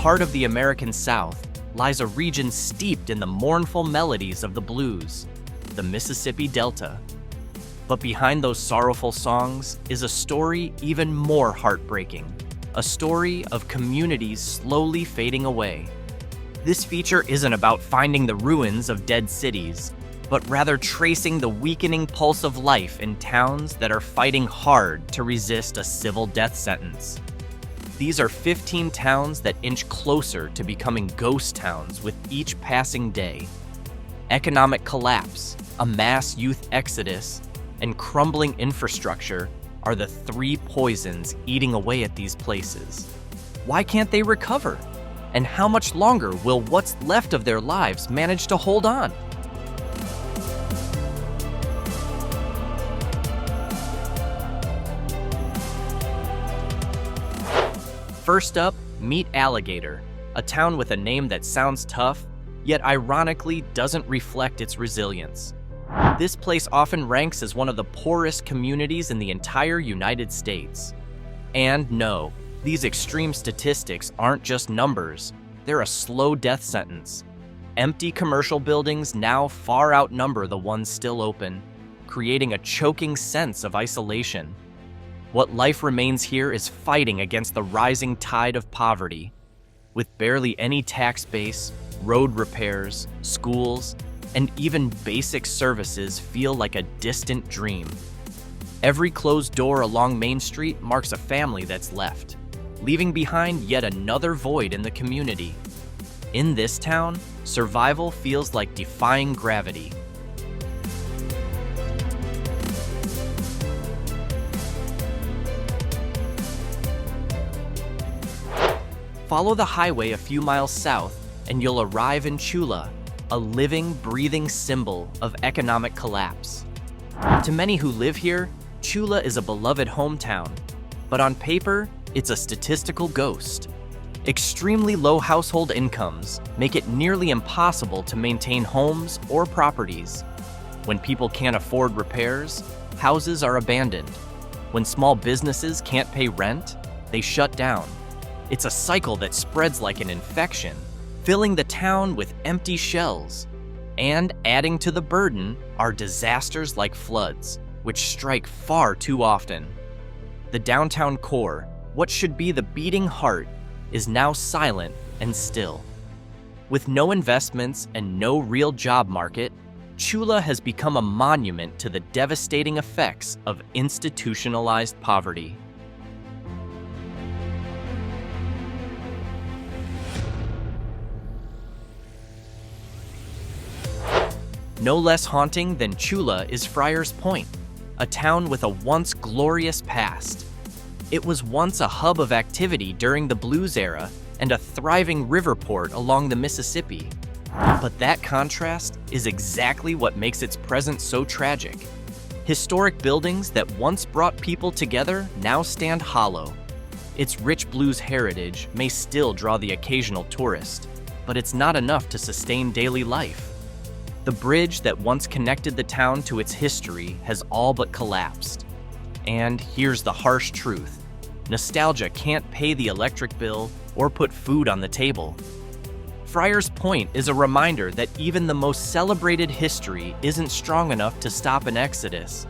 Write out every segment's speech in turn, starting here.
heart of the American South lies a region steeped in the mournful melodies of the blues, the Mississippi Delta. But behind those sorrowful songs is a story even more heartbreaking, a story of communities slowly fading away. This feature isn't about finding the ruins of dead cities, but rather tracing the weakening pulse of life in towns that are fighting hard to resist a civil death sentence. These are 15 towns that inch closer to becoming ghost towns with each passing day. Economic collapse, a mass youth exodus, and crumbling infrastructure are the three poisons eating away at these places. Why can't they recover? And how much longer will what's left of their lives manage to hold on? First up, meet Alligator, a town with a name that sounds tough, yet ironically doesn't reflect its resilience. This place often ranks as one of the poorest communities in the entire United States. And no, these extreme statistics aren't just numbers, they're a slow death sentence. Empty commercial buildings now far outnumber the ones still open, creating a choking sense of isolation. What life remains here is fighting against the rising tide of poverty. With barely any tax base, road repairs, schools, and even basic services feel like a distant dream. Every closed door along Main Street marks a family that's left, leaving behind yet another void in the community. In this town, survival feels like defying gravity. Follow the highway a few miles south, and you'll arrive in Tchula, a living, breathing symbol of economic collapse. To many who live here, Tchula is a beloved hometown, but on paper, it's a statistical ghost. Extremely low household incomes make it nearly impossible to maintain homes or properties. When people can't afford repairs, houses are abandoned. When small businesses can't pay rent, they shut down. It's a cycle that spreads like an infection, filling the town with empty shells. And adding to the burden are disasters like floods, which strike far too often. The downtown core, what should be the beating heart, is now silent and still. With no investments and no real job market, Tchula has become a monument to the devastating effects of institutionalized poverty. No less haunting than Tchula is Friars Point, a town with a once glorious past. It was once a hub of activity during the blues era and a thriving river port along the Mississippi. But that contrast is exactly what makes its present so tragic. Historic buildings that once brought people together now stand hollow. Its rich blues heritage may still draw the occasional tourist, but it's not enough to sustain daily life. The bridge that once connected the town to its history has all but collapsed. And here's the harsh truth. Nostalgia can't pay the electric bill or put food on the table. Friars Point is a reminder that even the most celebrated history isn't strong enough to stop an exodus.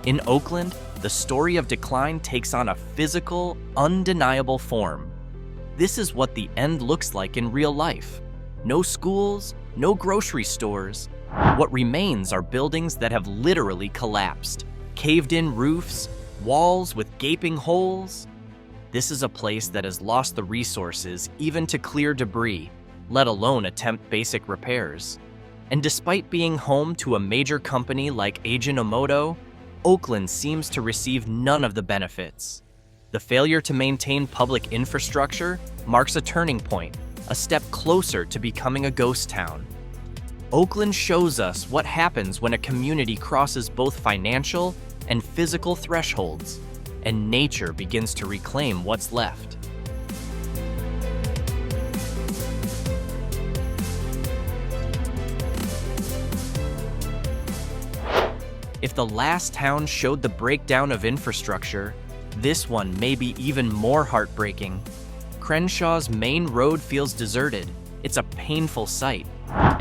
In Oakland, the story of decline takes on a physical, undeniable form. This is what the end looks like in real life. No schools, no grocery stores. What remains are buildings that have literally collapsed. Caved-in roofs, walls with gaping holes. This is a place that has lost the resources even to clear debris, let alone attempt basic repairs. And despite being home to a major company like Ajinomoto, Oakland seems to receive none of the benefits. The failure to maintain public infrastructure marks a turning point, a step closer to becoming a ghost town. Oakland shows us what happens when a community crosses both financial and physical thresholds, and nature begins to reclaim what's left. If the last town showed the breakdown of infrastructure, this one may be even more heartbreaking. Crenshaw's main road feels deserted. It's a painful sight.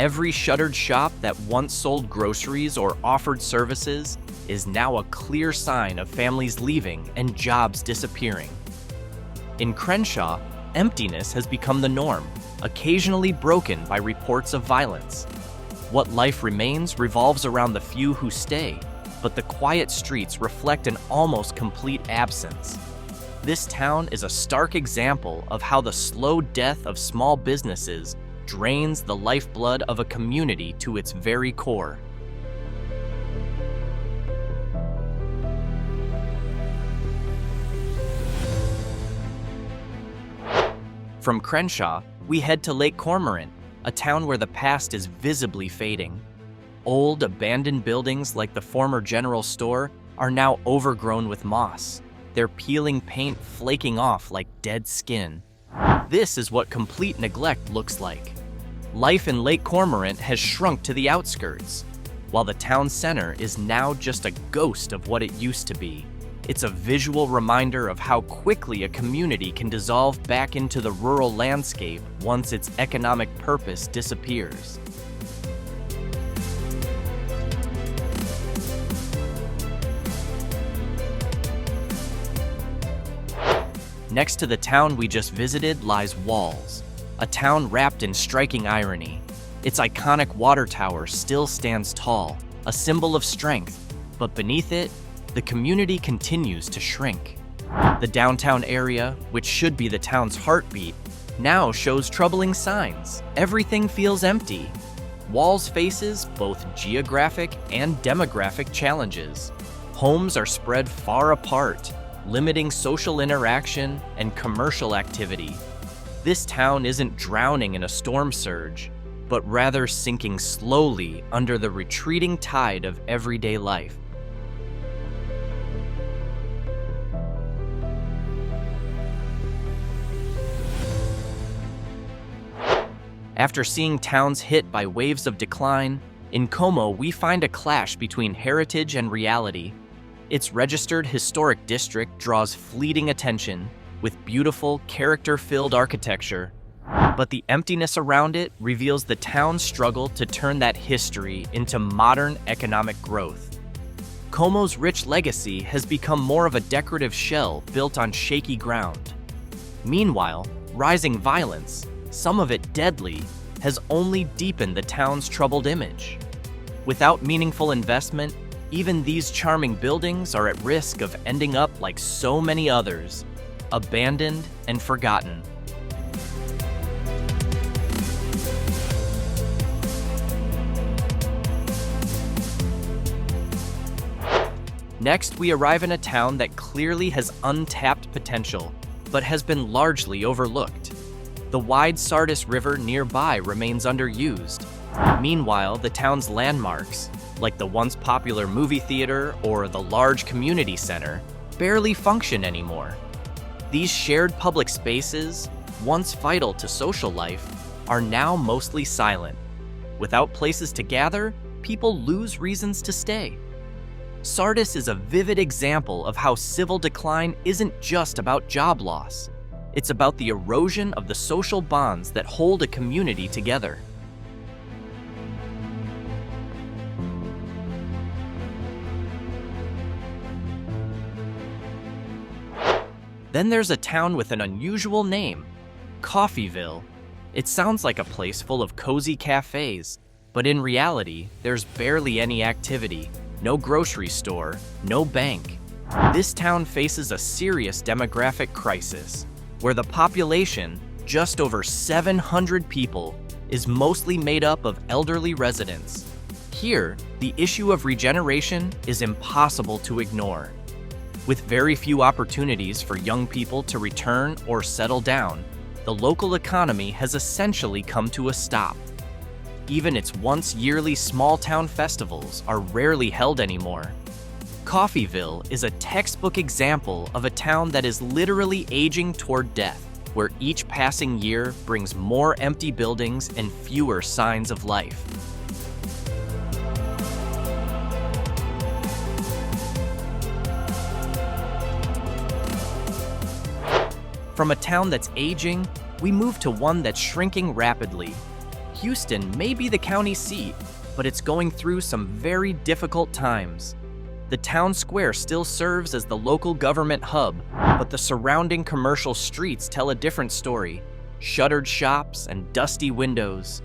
Every shuttered shop that once sold groceries or offered services is now a clear sign of families leaving and jobs disappearing. In Crenshaw, emptiness has become the norm, occasionally broken by reports of violence. What life remains revolves around the few who stay, but the quiet streets reflect an almost complete absence. This town is a stark example of how the slow death of small businesses drains the lifeblood of a community to its very core. From Crenshaw, we head to Lake Cormorant, a town where the past is visibly fading. Old, abandoned buildings like the former general store are now overgrown with moss, their peeling paint flaking off like dead skin. This is what complete neglect looks like. Life in Lake Cormorant has shrunk to the outskirts, while the town center is now just a ghost of what it used to be. It's a visual reminder of how quickly a community can dissolve back into the rural landscape once its economic purpose disappears. Next to the town we just visited lies Walls, a town wrapped in striking irony. Its iconic water tower still stands tall, a symbol of strength, but beneath it, the community continues to shrink. The downtown area, which should be the town's heartbeat, now shows troubling signs. Everything feels empty. Walls faces both geographic and demographic challenges. Homes are spread far apart, limiting social interaction and commercial activity. This town isn't drowning in a storm surge, but rather sinking slowly under the retreating tide of everyday life. After seeing towns hit by waves of decline, in Como we find a clash between heritage and reality. Its registered historic district draws fleeting attention, with beautiful, character-filled architecture. But the emptiness around it reveals the town's struggle to turn that history into modern economic growth. Como's rich legacy has become more of a decorative shell built on shaky ground. Meanwhile, rising violence, some of it deadly, has only deepened the town's troubled image. Without meaningful investment, even these charming buildings are at risk of ending up like so many others, abandoned and forgotten. Next, we arrive in a town that clearly has untapped potential, but has been largely overlooked. The wide Sardis River nearby remains underused. Meanwhile, the town's landmarks, like the once popular movie theater or the large community center, barely function anymore. These shared public spaces, once vital to social life, are now mostly silent. Without places to gather, people lose reasons to stay. Sardis is a vivid example of how civil decline isn't just about job loss. It's about the erosion of the social bonds that hold a community together. Then there's a town with an unusual name, Coffeeville. It sounds like a place full of cozy cafes, but in reality, there's barely any activity, no grocery store, no bank. This town faces a serious demographic crisis, where the population, just over 700 people, is mostly made up of elderly residents. Here, the issue of regeneration is impossible to ignore. With very few opportunities for young people to return or settle down, the local economy has essentially come to a stop. Even its once yearly small-town festivals are rarely held anymore. Coffeeville is a textbook example of a town that is literally aging toward death, where each passing year brings more empty buildings and fewer signs of life. From a town that's aging, we move to one that's shrinking rapidly. Houston may be the county seat, but it's going through some very difficult times. The town square still serves as the local government hub, but the surrounding commercial streets tell a different story. Shuttered shops and dusty windows.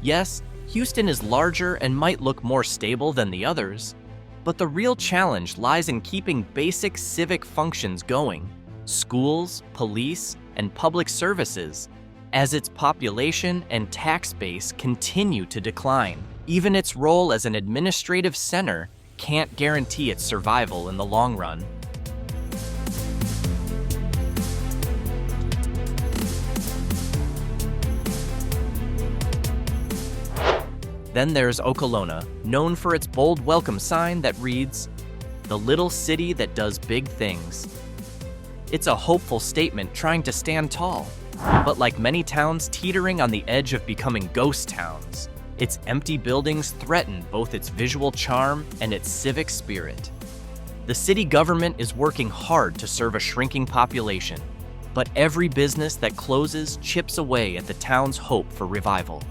Yes, Houston is larger and might look more stable than the others, but the real challenge lies in keeping basic civic functions going. Schools, police, and public services, as its population and tax base continue to decline. Even its role as an administrative center can't guarantee its survival in the long run. Then there's Okolona, known for its bold welcome sign that reads, "The little city that does big things." It's a hopeful statement trying to stand tall, but like many towns teetering on the edge of becoming ghost towns, its empty buildings threaten both its visual charm and its civic spirit. The city government is working hard to serve a shrinking population, but every business that closes chips away at the town's hope for revival.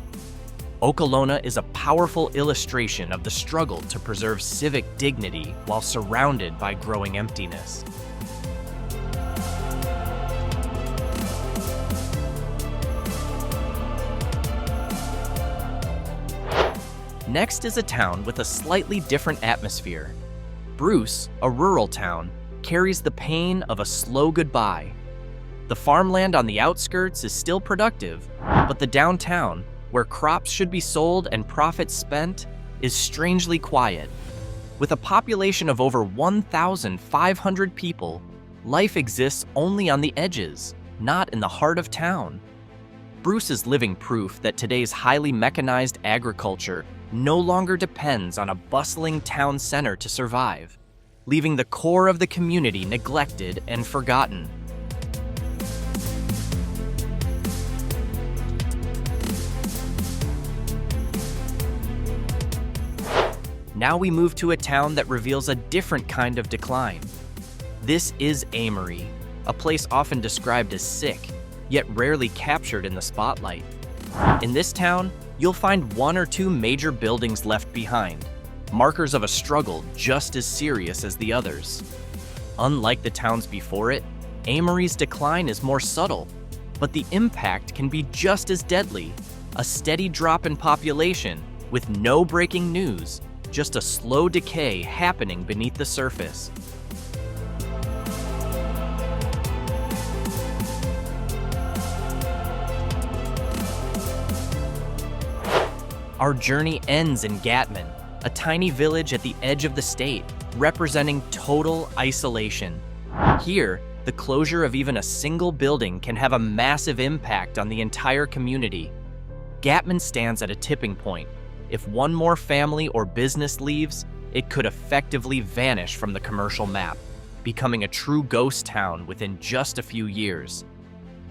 Okolona is a powerful illustration of the struggle to preserve civic dignity while surrounded by growing emptiness. Next is a town with a slightly different atmosphere. Bruce, a rural town, carries the pain of a slow goodbye. The farmland on the outskirts is still productive, but the downtown, where crops should be sold and profits spent, is strangely quiet. With a population of over 1,500 people, life exists only on the edges, not in the heart of town. Bruce is living proof that today's highly mechanized agriculture no longer depends on a bustling town center to survive, leaving the core of the community neglected and forgotten. Now we move to a town that reveals a different kind of decline. This is Amory, a place often described as sick, yet rarely captured in the spotlight. In this town, you'll find one or two major buildings left behind, markers of a struggle just as serious as the others. Unlike the towns before it, Amory's decline is more subtle, but the impact can be just as deadly. A steady drop in population with no breaking news, just a slow decay happening beneath the surface. Our journey ends in Gattman, a tiny village at the edge of the state, representing total isolation. Here, the closure of even a single building can have a massive impact on the entire community. Gattman stands at a tipping point. If one more family or business leaves, it could effectively vanish from the commercial map, becoming a true ghost town within just a few years.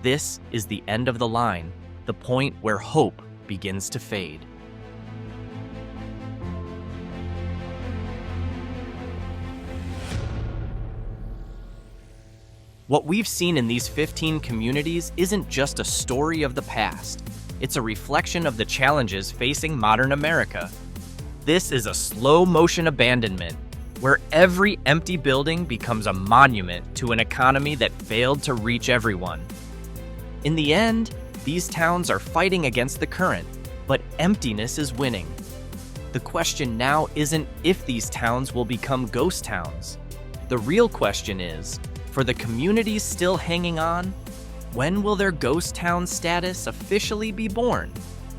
This is the end of the line, the point where hope begins to fade. What we've seen in these 15 communities isn't just a story of the past. It's a reflection of the challenges facing modern America. This is a slow-motion abandonment, where every empty building becomes a monument to an economy that failed to reach everyone. In the end, these towns are fighting against the current, but emptiness is winning. The question now isn't if these towns will become ghost towns. The real question is, for the communities still hanging on, when will their ghost town status officially be born?